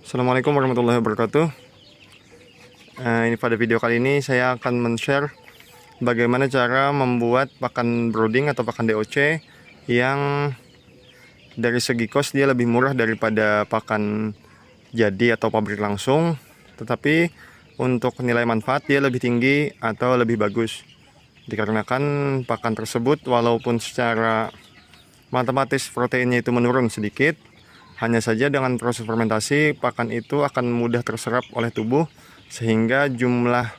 Assalamualaikum warahmatullahi wabarakatuh. Ini pada video kali ini saya akan men-share bagaimana cara membuat pakan brooding atau pakan DOC yang dari segi cost dia lebih murah daripada pakan jadi atau pabrik langsung, tetapi untuk nilai manfaat dia lebih tinggi atau lebih bagus. Dikarenakan pakan tersebut walaupun secara matematis proteinnya itu menurun sedikit, hanya saja dengan proses fermentasi pakan itu akan mudah terserap oleh tubuh sehingga jumlah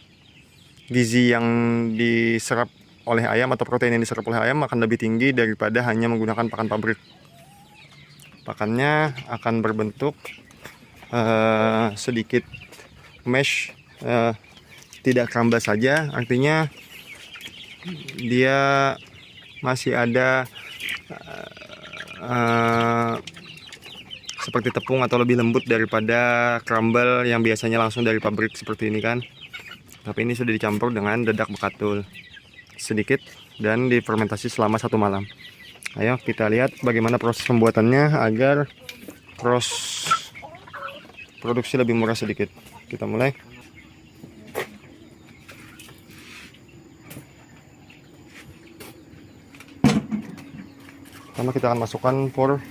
gizi yang diserap oleh ayam atau protein yang diserap oleh ayam akan lebih tinggi daripada hanya menggunakan pakan pabrik. Pakannya akan berbentuk sedikit mesh, tidak crumble saja, artinya dia masih ada seperti tepung atau lebih lembut daripada crumble yang biasanya langsung dari pabrik seperti ini kan. Tapi ini sudah dicampur dengan dedak bekatul sedikit dan difermentasi selama 1 malam. Ayo kita lihat bagaimana proses pembuatannya agar produksi lebih murah sedikit. Kita mulai. Pertama kita akan masukkan pour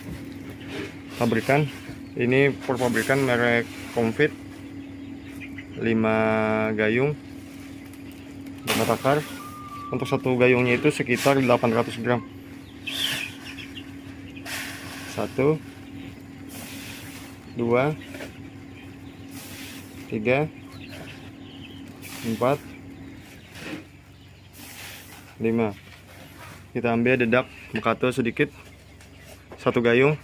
pabrikan. Ini pour pabrikan merek Comfit 5 gayung 5 takar. Untuk satu gayungnya itu sekitar 800 gram. 1 2 3 4 5. Kita ambil dedak bekatul sedikit, 1 gayung.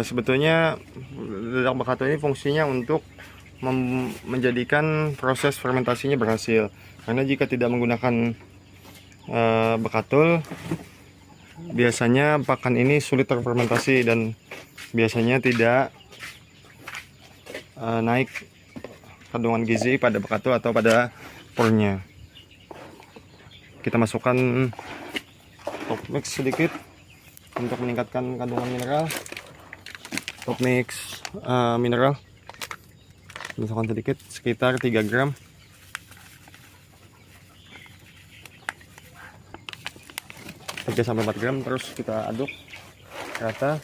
Sebetulnya dedak bekatul ini fungsinya untuk menjadikan proses fermentasinya berhasil. Karena jika tidak menggunakan bekatul, biasanya pakan ini sulit terfermentasi dan biasanya tidak naik kandungan gizi pada bekatul atau pada pournya. Kita masukkan top mix sedikit untuk meningkatkan kandungan mineral. Top mix mineral masukkan sedikit, sekitar 3 gram. Sampai 4 gram, terus kita aduk rata.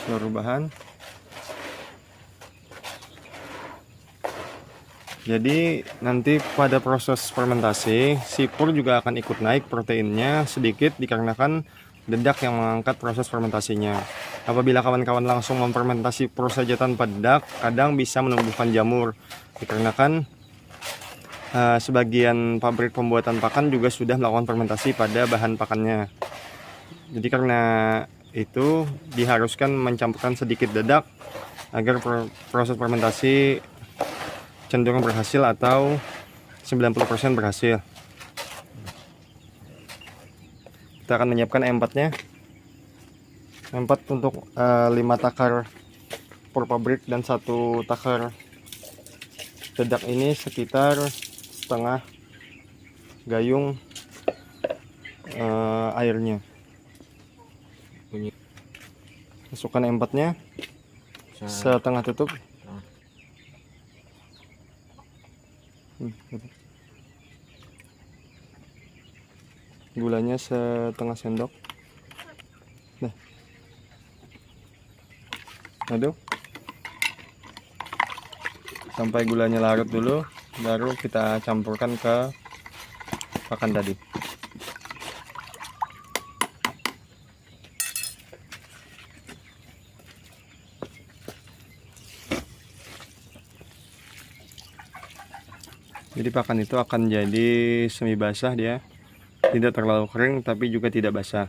Seluruh bahan. Jadi nanti pada proses fermentasi si pur juga akan ikut naik proteinnya sedikit dikarenakan dedak yang mengangkat proses fermentasinya. Apabila kawan-kawan langsung memfermentasi pur saja tanpa dedak, kadang bisa menumbuhkan jamur dikarenakan sebagian pabrik pembuatan pakan juga sudah melakukan fermentasi pada bahan pakannya. Jadi karena itu diharuskan mencampurkan sedikit dedak agar proses fermentasi cenderung berhasil atau 90% berhasil. Kita akan menyiapkan M4-nya. M4 untuk 5 takar pour pabrik dan 1 takar dedak ini sekitar setengah gayung airnya. Masukkan M4-nya setengah tutup. Gulanya setengah sendok. Nah, aduk sampai gulanya larut dulu, baru kita campurkan ke pakan tadi. Jadi pakan itu akan jadi semi basah, dia tidak terlalu kering tapi juga tidak basah.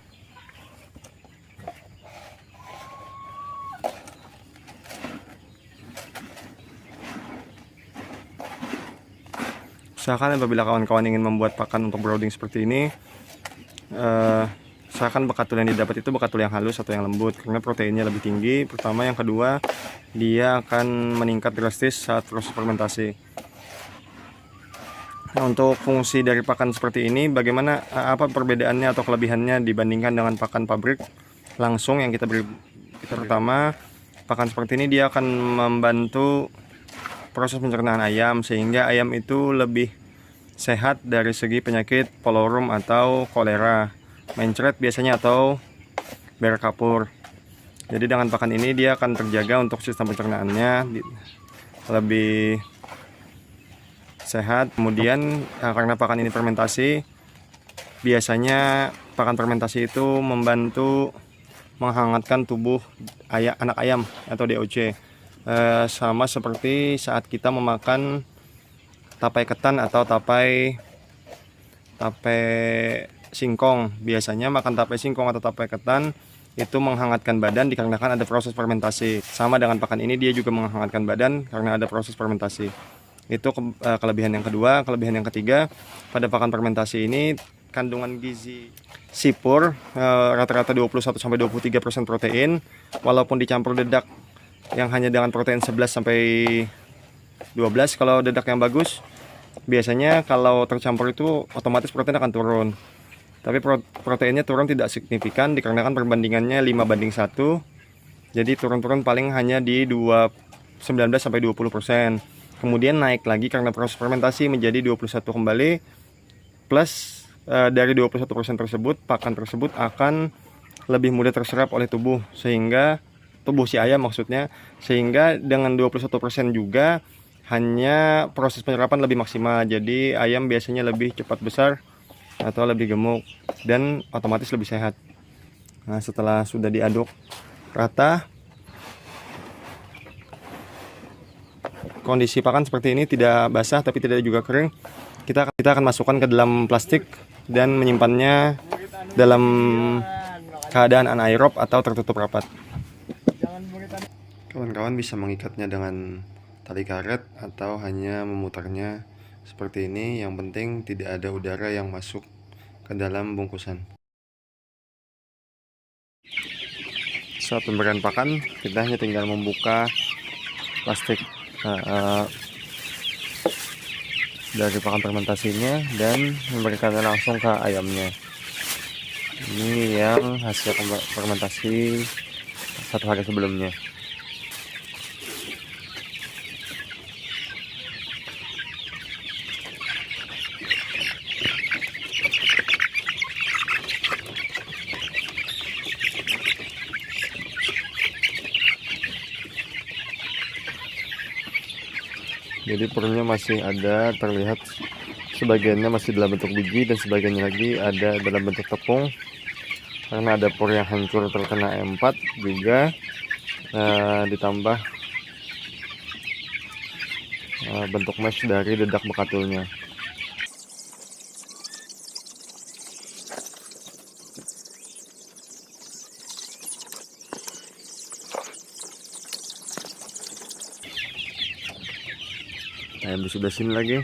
Usahakan apabila kawan-kawan ingin membuat pakan untuk brooding seperti ini, usahakan bekatul yang didapat itu bekatul yang halus atau yang lembut, karena proteinnya lebih tinggi pertama. Yang kedua, dia akan meningkat drastis saat proses fermentasi. Nah, untuk fungsi dari pakan seperti ini, bagaimana apa perbedaannya atau kelebihannya dibandingkan dengan pakan pabrik langsung yang kita beri? Pertama, pakan seperti ini dia akan membantu proses pencernaan ayam sehingga ayam itu lebih sehat dari segi penyakit polorum atau kolera, mencret biasanya atau berak kapur. Jadi dengan pakan ini dia akan terjaga untuk sistem pencernaannya lebih sehat. Kemudian karena pakan ini fermentasi, biasanya pakan fermentasi itu membantu menghangatkan tubuh anak ayam atau DOC, sama seperti saat kita memakan tapai ketan atau tapai singkong. Biasanya makan tapai singkong atau tapai ketan itu menghangatkan badan dikarenakan ada proses fermentasi. Sama dengan pakan ini, dia juga menghangatkan badan karena ada proses fermentasi. Itu kelebihan yang kedua. Kelebihan yang ketiga, pada pakan fermentasi ini kandungan gizi sipur rata-rata 21-23% protein, walaupun dicampur dedak yang hanya dengan protein 11-12. Kalau dedak yang bagus, biasanya kalau tercampur itu otomatis protein akan turun. Tapi proteinnya turun tidak signifikan dikarenakan perbandingannya 5:1. Jadi turun-turun paling hanya di 19-20%. Kemudian naik lagi karena proses fermentasi menjadi 21 kembali. Plus dari 21% tersebut, pakan tersebut akan lebih mudah terserap oleh tubuh, sehingga tubuh si ayam maksudnya, sehingga dengan 21% juga hanya proses penyerapan lebih maksimal. Jadi ayam biasanya lebih cepat besar atau lebih gemuk dan otomatis lebih sehat. Nah, setelah sudah diaduk rata, kondisi pakan seperti ini, tidak basah tapi tidak juga kering, kita akan masukkan ke dalam plastik dan menyimpannya dalam keadaan anaerob atau tertutup rapat. Kawan-kawan bisa mengikatnya dengan tali karet atau hanya memutarnya seperti ini. Yang penting tidak ada udara yang masuk ke dalam bungkusan. Saat pemberian pakan, kita hanya tinggal membuka plastik dari pakan fermentasinya dan memberikannya langsung ke ayamnya. Ini yang hasil fermentasi 1 hari sebelumnya. Jadi purnya masih ada, terlihat sebagiannya masih dalam bentuk biji dan sebagiannya lagi ada dalam bentuk tepung, karena ada pur yang hancur terkena E4 juga, ditambah bentuk mesh dari dedak bekatulnya. Ayam di sebelah sini lagi.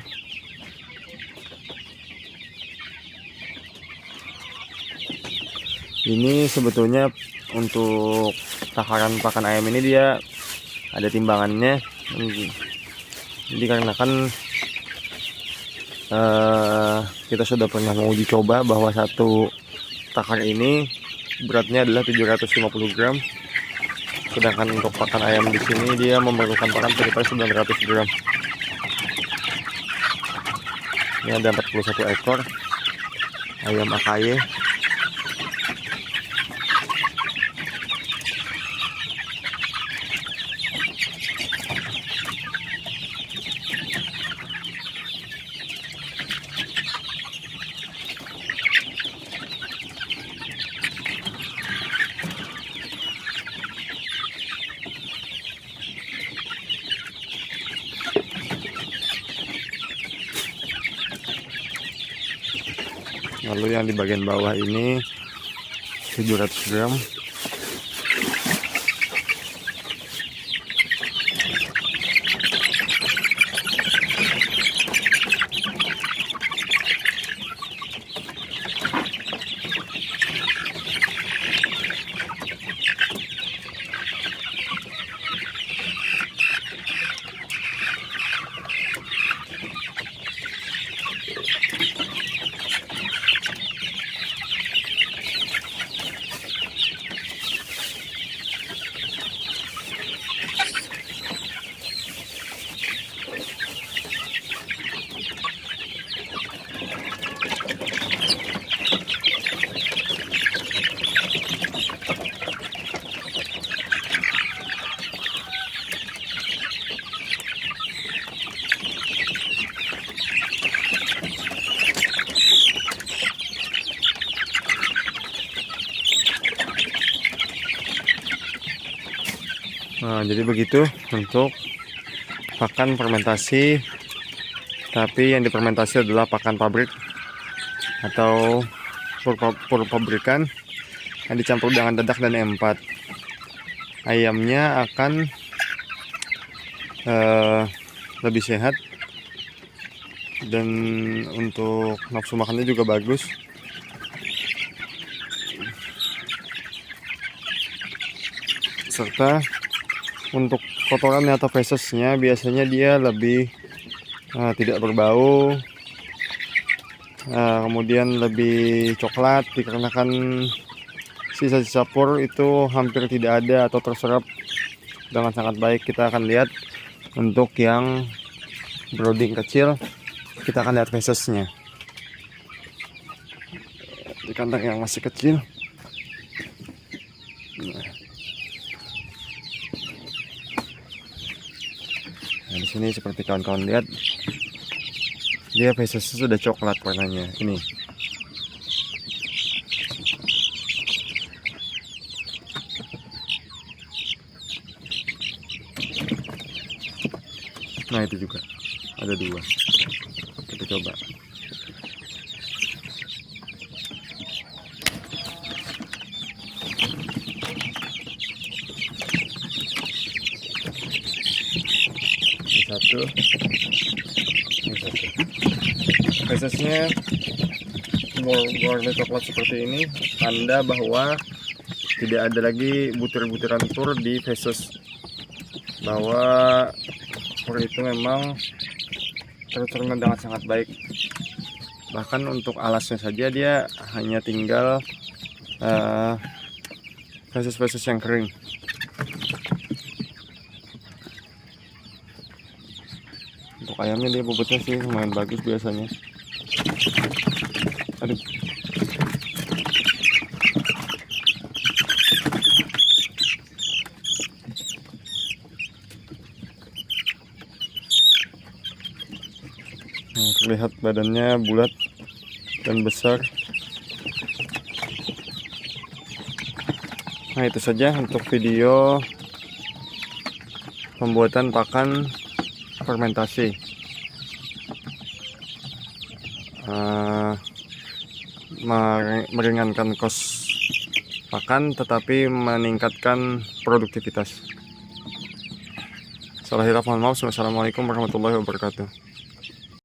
Ini sebetulnya untuk takaran pakan ayam ini dia ada timbangannya. Jadi karena kan kita sudah pernah menguji coba bahwa satu takar ini beratnya adalah 750 gram. Sedangkan untuk pakan ayam di sini dia memerlukan pakan sekitar 900 gram. Ini ada 41 ekor ayam AKY. Lalu yang di bagian bawah ini 700 gram. Jadi begitu untuk pakan fermentasi, tapi yang difermentasi adalah pakan pabrik atau pur pabrikan yang dicampur dengan dadak dan E4. Ayamnya akan lebih sehat dan untuk nafsu makannya juga bagus. Serta untuk kotorannya atau fesesnya biasanya dia lebih tidak berbau, kemudian lebih coklat dikarenakan sisa-sisa pur itu hampir tidak ada atau terserap dengan sangat baik. Kita akan lihat untuk yang brooding kecil, kita akan lihat fesesnya di kandang yang masih kecil. Nah, di sini seperti kawan-kawan lihat, dia fesesnya sudah coklat warnanya. Ini. Nah, itu juga ada 2. Kita coba. Satu, ini satu. Fesesnya warna coklat seperti ini, tanda bahwa tidak ada lagi butir-butiran pur di feses, bahwa pur itu memang tercerna dengan sangat baik. Bahkan untuk alasnya saja dia hanya tinggal feses-feses yang kering. Untuk ayamnya dia bobotnya sih lumayan bagus biasanya. Aduh. Nah, terlihat badannya bulat dan besar. Nah, itu saja untuk video pembuatan pakan fermentasi. Meringankan kos pakan tetapi meningkatkan produktivitas. Salah hilaf mohon maaf. Wassalamualaikum warahmatullahi wabarakatuh.